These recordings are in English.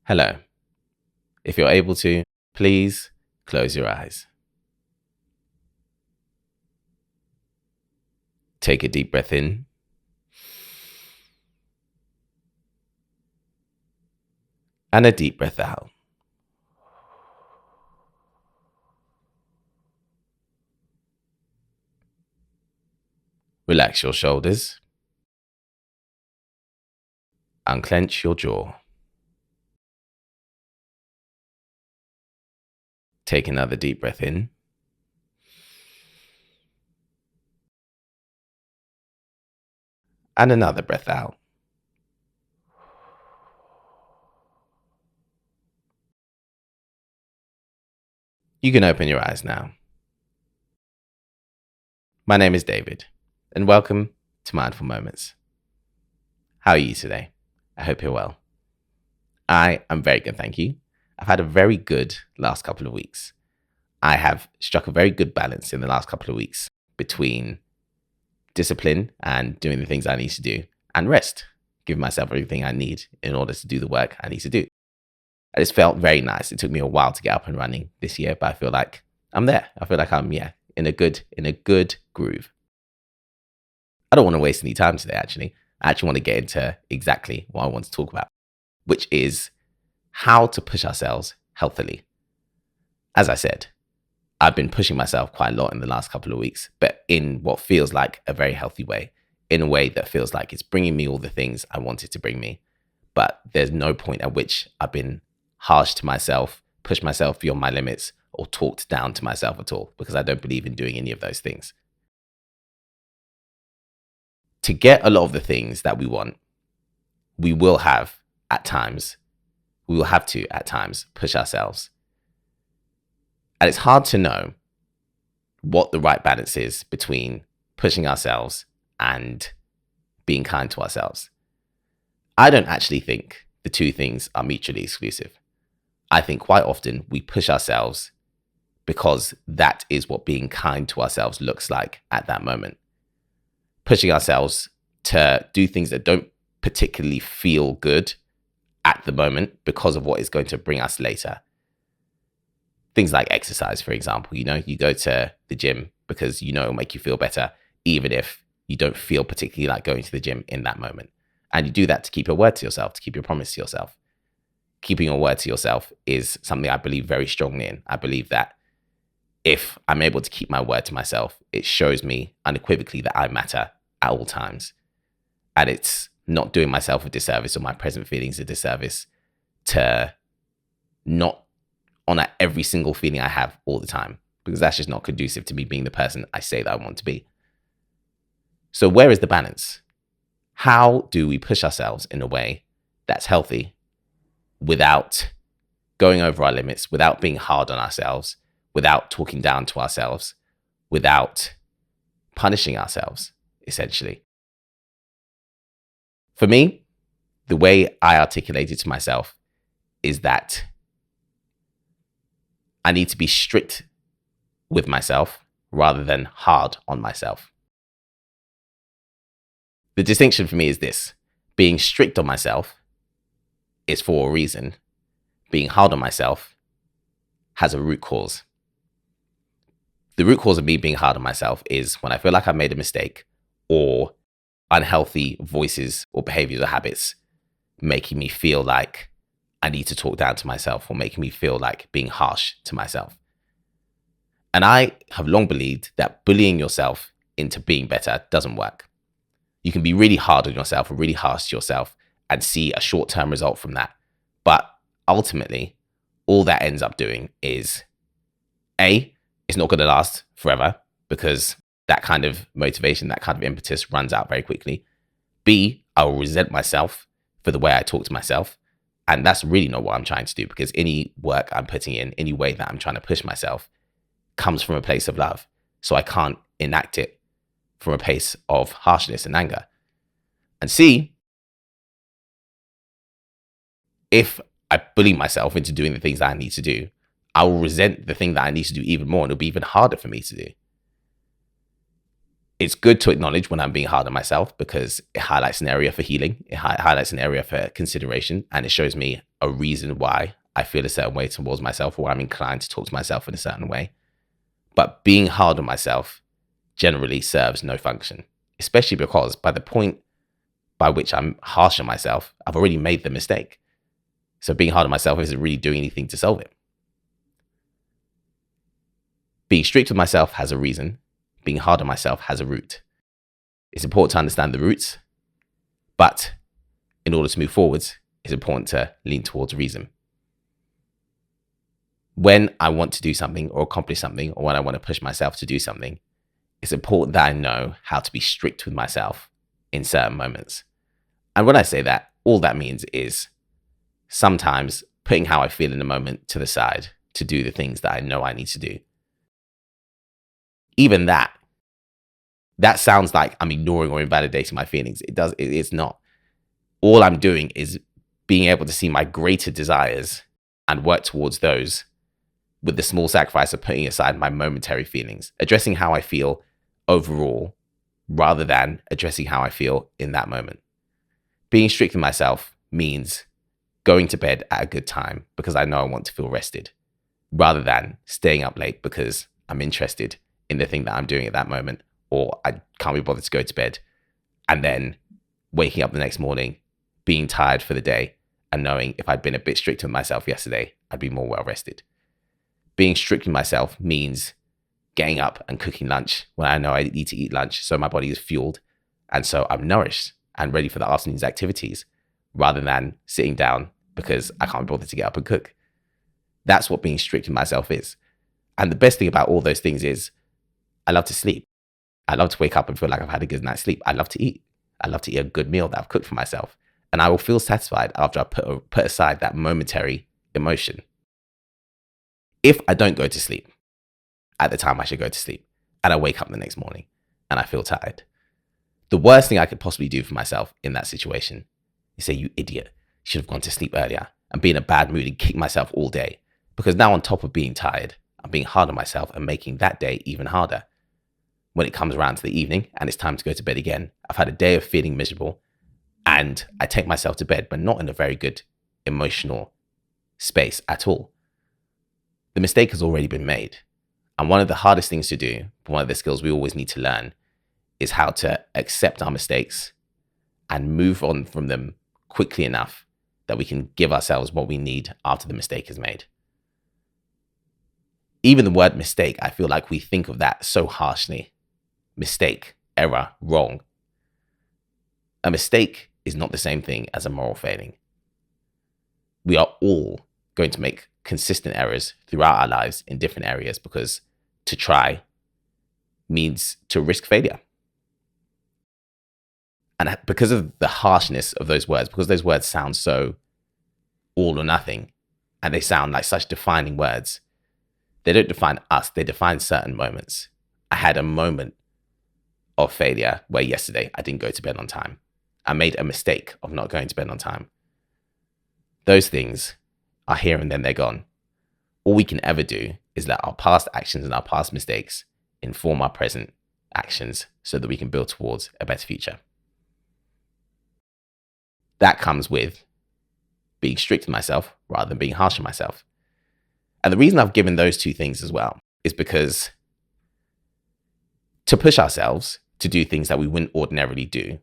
Hello. If you're able to, please close your eyes. Take a deep breath in and a deep breath out. Relax your shoulders. Unclench your jaw. Take another deep breath in. And another breath out. You can open your eyes now. My name is David, and welcome to Mindful Moments. How are you today? I hope you're well. I am very good, thank you. I've had a very good last couple of weeks. I have struck a very good balance in the last couple of weeks between discipline and doing the things I need to do and rest, giving myself everything I need in order to do the work I need to do. And it's felt very nice. It took me a while to get up and running this year, but I feel like I'm there. I feel like I'm in a good groove. I don't want to waste any time today, actually. I actually want to get into exactly what I want to talk about, which is how to push ourselves healthily. As I said, I've been pushing myself quite a lot in the last couple of weeks, but in what feels like a very healthy way, in a way that feels like it's bringing me all the things I wanted to bring me. But there's no point at which I've been harsh to myself, pushed myself beyond my limits, or talked down to myself at all, because I don't believe in doing any of those things. To get a lot of the things that we want, we will have to at times push ourselves. And it's hard to know what the right balance is between pushing ourselves and being kind to ourselves. I don't actually think the two things are mutually exclusive. I think quite often we push ourselves because that is what being kind to ourselves looks like at that moment. Pushing ourselves to do things that don't particularly feel good at the moment because of what is going to bring us later. Things like exercise, for example, you go to the gym because it'll make you feel better, even if you don't feel particularly like going to the gym in that moment. And you do that to keep your word to yourself, to keep your promise to yourself. Keeping your word to yourself is something I believe very strongly in. I believe that if I'm able to keep my word to myself, it shows me unequivocally that I matter at all times. And it's not doing myself a disservice or my present feelings a disservice to not honor every single feeling I have all the time, because that's just not conducive to me being the person I say that I want to be. So where is the balance? How do we push ourselves in a way that's healthy without going over our limits, without being hard on ourselves, without talking down to ourselves, without punishing ourselves, essentially? For me, the way I articulate it to myself is that I need to be strict with myself rather than hard on myself. The distinction for me is this: being strict on myself is for a reason. Being hard on myself has a root cause. The root cause of me being hard on myself is when I feel like I've made a mistake, or unhealthy voices or behaviors or habits making me feel like I need to talk down to myself, or making me feel like being harsh to myself. And I have long believed that bullying yourself into being better doesn't work. You can be really hard on yourself or really harsh to yourself and see a short-term result from that. But ultimately, all that ends up doing is, A, it's not going to last forever, because that kind of motivation, that kind of impetus runs out very quickly. B, I will resent myself for the way I talk to myself. And that's really not what I'm trying to do, because any work I'm putting in, any way that I'm trying to push myself, comes from a place of love. So I can't enact it from a place of harshness and anger. And C, if I bully myself into doing the things that I need to do, I will resent the thing that I need to do even more, and it'll be even harder for me to do. It's good to acknowledge when I'm being hard on myself, because it highlights an area for healing. It highlights an area for consideration, and it shows me a reason why I feel a certain way towards myself, or I'm inclined to talk to myself in a certain way. But being hard on myself generally serves no function, especially because by the point by which I'm harsh on myself, I've already made the mistake. So being hard on myself isn't really doing anything to solve it. Being strict with myself has a reason. Being hard on myself has a root. It's important to understand the roots, but in order to move forwards, it's important to lean towards reason. When I want to do something or accomplish something, or when I want to push myself to do something, it's important that I know how to be strict with myself in certain moments. And when I say that, all that means is sometimes putting how I feel in the moment to the side to do the things that I know I need to do. Even that sounds like I'm ignoring or invalidating my feelings. It's not. All I'm doing is being able to see my greater desires and work towards those with the small sacrifice of putting aside my momentary feelings, addressing how I feel overall rather than addressing how I feel in that moment. Being strict with myself means going to bed at a good time because I know I want to feel rested, rather than staying up late because I'm interested in the thing that I'm doing at that moment, or I can't be bothered to go to bed, and then waking up the next morning, being tired for the day, and knowing if I'd been a bit strict with myself yesterday, I'd be more well rested. Being strict with myself means getting up and cooking lunch when I know I need to eat lunch so my body is fueled and so I'm nourished and ready for the afternoon's activities, rather than sitting down because I can't be bothered to get up and cook. That's what being strict with myself is. And the best thing about all those things is I love to sleep. I love to wake up and feel like I've had a good night's sleep. I love to eat. I love to eat a good meal that I've cooked for myself. And I will feel satisfied after I put aside that momentary emotion. If I don't go to sleep at the time I should go to sleep, and I wake up the next morning and I feel tired, the worst thing I could possibly do for myself in that situation is say, you idiot, should have gone to sleep earlier, and be in a bad mood and kick myself all day. Because now on top of being tired, I'm being hard on myself and making that day even harder. When it comes around to the evening and it's time to go to bed again, I've had a day of feeling miserable and I take myself to bed, but not in a very good emotional space at all. The mistake has already been made. And one of the hardest things to do, one of the skills we always need to learn, is how to accept our mistakes and move on from them quickly enough that we can give ourselves what we need after the mistake is made. Even the word mistake, I feel like we think of that so harshly. Mistake, error, wrong. A mistake is not the same thing as a moral failing. We are all going to make consistent errors throughout our lives in different areas, because to try means to risk failure. And because of the harshness of those words, because those words sound so all or nothing, and they sound like such defining words, they don't define us, they define certain moments. I had a moment of failure where yesterday I didn't go to bed on time. I made a mistake of not going to bed on time. Those things are here and then they're gone. All we can ever do is let our past actions and our past mistakes inform our present actions so that we can build towards a better future. That comes with being strict with myself rather than being harsh on myself. And the reason I've given those two things as well is because to push ourselves to do things that we wouldn't ordinarily do,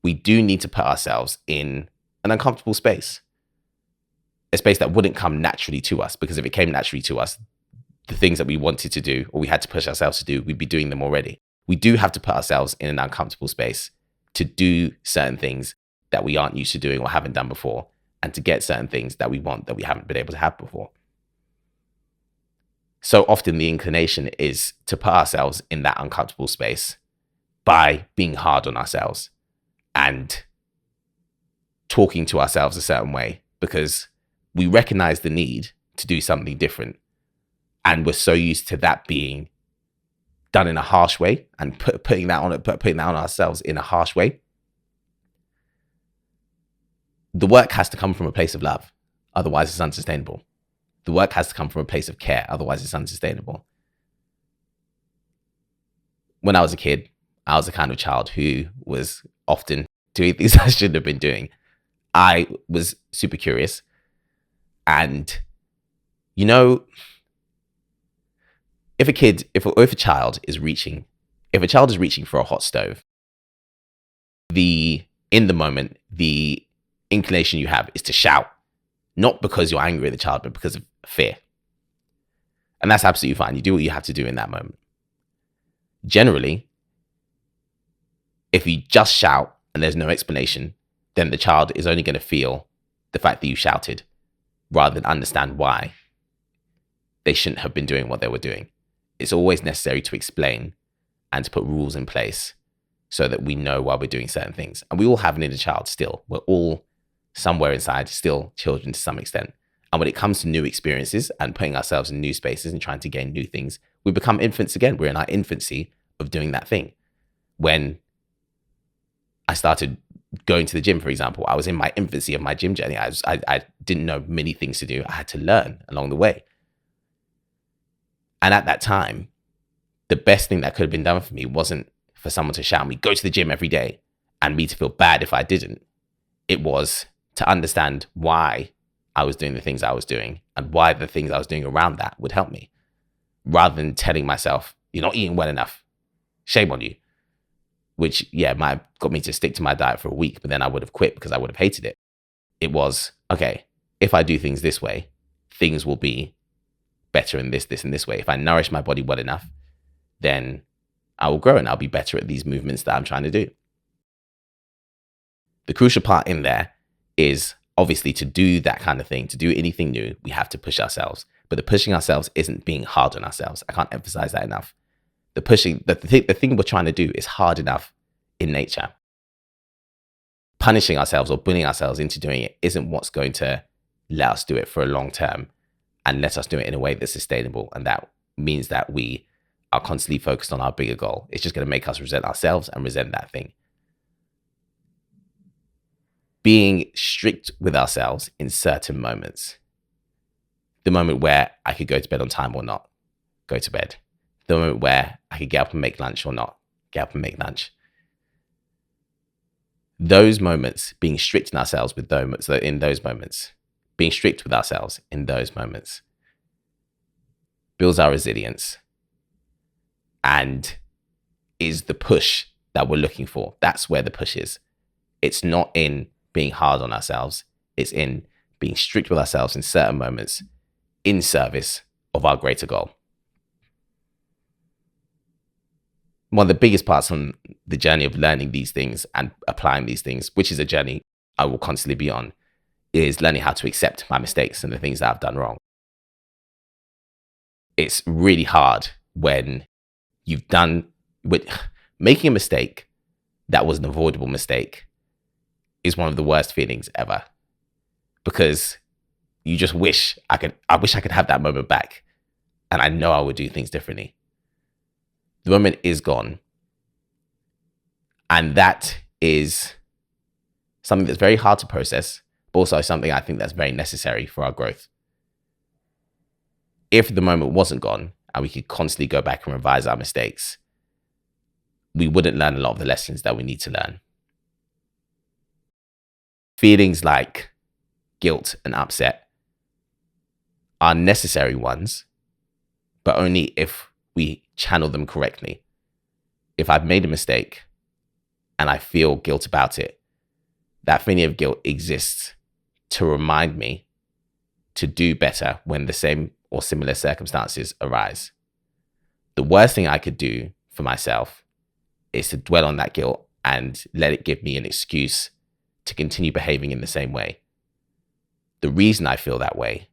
we do need to put ourselves in an uncomfortable space. A space that wouldn't come naturally to us, because if it came naturally to us, the things that we wanted to do or we had to push ourselves to do, we'd be doing them already. We do have to put ourselves in an uncomfortable space to do certain things that we aren't used to doing or haven't done before, and to get certain things that we want that we haven't been able to have before. So often the inclination is to put ourselves in that uncomfortable space by being hard on ourselves and talking to ourselves a certain way, because we recognize the need to do something different. And we're so used to that being done in a harsh way and putting that on ourselves in a harsh way. The work has to come from a place of love. Otherwise, it's unsustainable. The work has to come from a place of care. Otherwise, it's unsustainable. When I was a kid, I was the kind of child who was often doing things I shouldn't have been doing. I was super curious. And, you know, if a child is reaching for a hot stove, in the moment, the inclination you have is to shout, not because you're angry at the child, but because of fear. And that's absolutely fine. You do what you have to do in that moment. Generally, if you just shout and there's no explanation, then the child is only going to feel the fact that you shouted rather than understand why they shouldn't have been doing what they were doing. It's always necessary to explain and to put rules in place so that we know why we're doing certain things. And we all have an inner child still. We're all somewhere inside still children to some extent. And when it comes to new experiences and putting ourselves in new spaces and trying to gain new things, we become infants again. We're in our infancy of doing that thing. When I started going to the gym, for example, I was in my infancy of my gym journey. I didn't know many things to do. I had to learn along the way. And at that time, the best thing that could have been done for me wasn't for someone to shout me, go to the gym every day, and me to feel bad if I didn't. It was to understand why I was doing the things I was doing and why the things I was doing around that would help me, rather than telling myself, you're not eating well enough, shame on you, which, yeah, might have got me to stick to my diet for a week, but then I would have quit because I would have hated it. It was, okay, if I do things this way, things will be better in this, and this way. If I nourish my body well enough, then I will grow and I'll be better at these movements that I'm trying to do. The crucial part in there is obviously to do that kind of thing, to do anything new, we have to push ourselves. But the pushing ourselves isn't being hard on ourselves. I can't emphasize that enough. The thing we're trying to do is hard enough in nature. Punishing ourselves or bullying ourselves into doing it isn't what's going to let us do it for a long term and let us do it in a way that's sustainable. And that means that we are constantly focused on our bigger goal. It's just going to make us resent ourselves and resent that thing. Being strict with ourselves in certain moments. The moment where I could go to bed on time or not go to bed. The moment where I could get up and make lunch or not get up and make lunch. Those moments, being strict in ourselves with those, so in those moments, being strict with ourselves in those moments builds our resilience and is the push that we're looking for. That's where the push is. It's not in being hard on ourselves. It's in being strict with ourselves in certain moments in service of our greater goal. One of the biggest parts on the journey of learning these things and applying these things, which is a journey I will constantly be on, is learning how to accept my mistakes and the things that I've done wrong. It's really hard when making a mistake that was an avoidable mistake is one of the worst feelings ever, because you just wish I could have that moment back, and I know I would do things differently. The moment is gone, and that is something that's very hard to process, but also something I think that's very necessary for our growth. If the moment wasn't gone and we could constantly go back and revise our mistakes, we wouldn't learn a lot of the lessons that we need to learn. Feelings like guilt and upset are necessary ones, but only if we channel them correctly. If I've made a mistake and I feel guilt about it, that feeling of guilt exists to remind me to do better when the same or similar circumstances arise. The worst thing I could do for myself is to dwell on that guilt and let it give me an excuse to continue behaving in the same way. The reason I feel that way,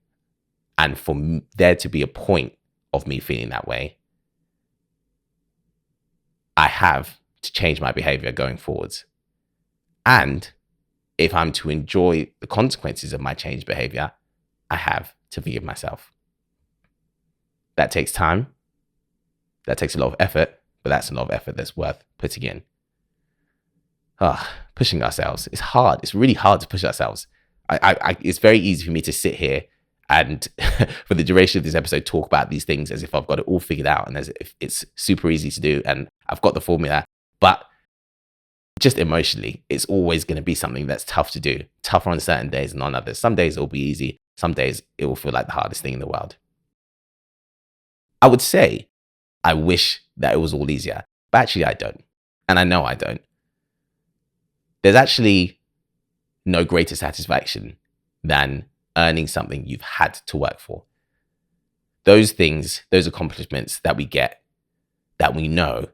and for there to be a point of me feeling that way, I have to change my behavior going forwards. And if I'm to enjoy the consequences of my changed behavior, I have to forgive myself. That takes time. That takes a lot of effort, but that's a lot of effort that's worth putting in. Pushing ourselves. It's hard. It's really hard to push ourselves. It's very easy for me to sit here and for the duration of this episode, talk about these things as if I've got it all figured out and as if it's super easy to do and I've got the formula. But just emotionally, it's always going to be something that's tough to do. Tougher on certain days than on others. Some days it'll be easy. Some days it will feel like the hardest thing in the world. I would say I wish that it was all easier, but actually I don't. And I know I don't. There's actually no greater satisfaction than earning something you've had to work for. Those things, those accomplishments that we get, that we know,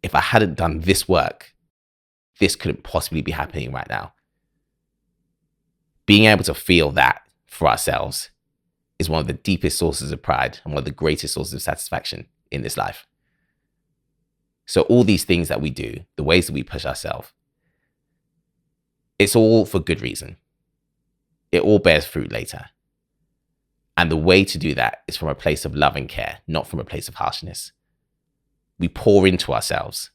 if I hadn't done this work, this couldn't possibly be happening right now. Being able to feel that for ourselves is one of the deepest sources of pride and one of the greatest sources of satisfaction in this life. So all these things that we do, the ways that we push ourselves, it's all for good reason. It all bears fruit later. And the way to do that is from a place of love and care, not from a place of harshness. We pour into ourselves.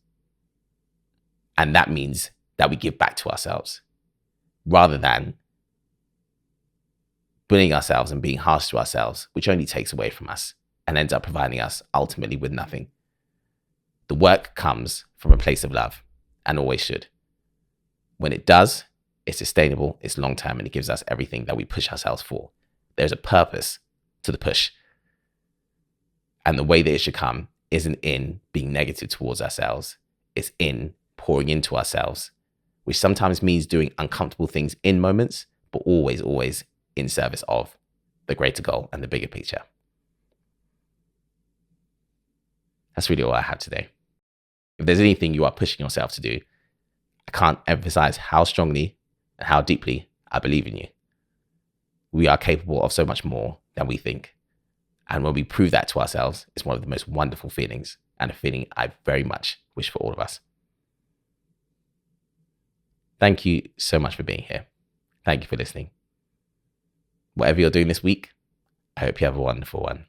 And that means that we give back to ourselves rather than bullying ourselves and being harsh to ourselves, which only takes away from us and ends up providing us ultimately with nothing. The work comes from a place of love and always should. When it does, it's sustainable, it's long-term, and it gives us everything that we push ourselves for. There's a purpose to the push. And the way that it should come isn't in being negative towards ourselves. It's in pouring into ourselves, which sometimes means doing uncomfortable things in moments, but always, always in service of the greater goal and the bigger picture. That's really all I have today. If there's anything you are pushing yourself to do, I can't emphasize how strongly and how deeply I believe in you. We are capable of so much more than we think. And when we prove that to ourselves, it's one of the most wonderful feelings, and a feeling I very much wish for all of us. Thank you so much for being here. Thank you for listening. Whatever you're doing this week, I hope you have a wonderful one.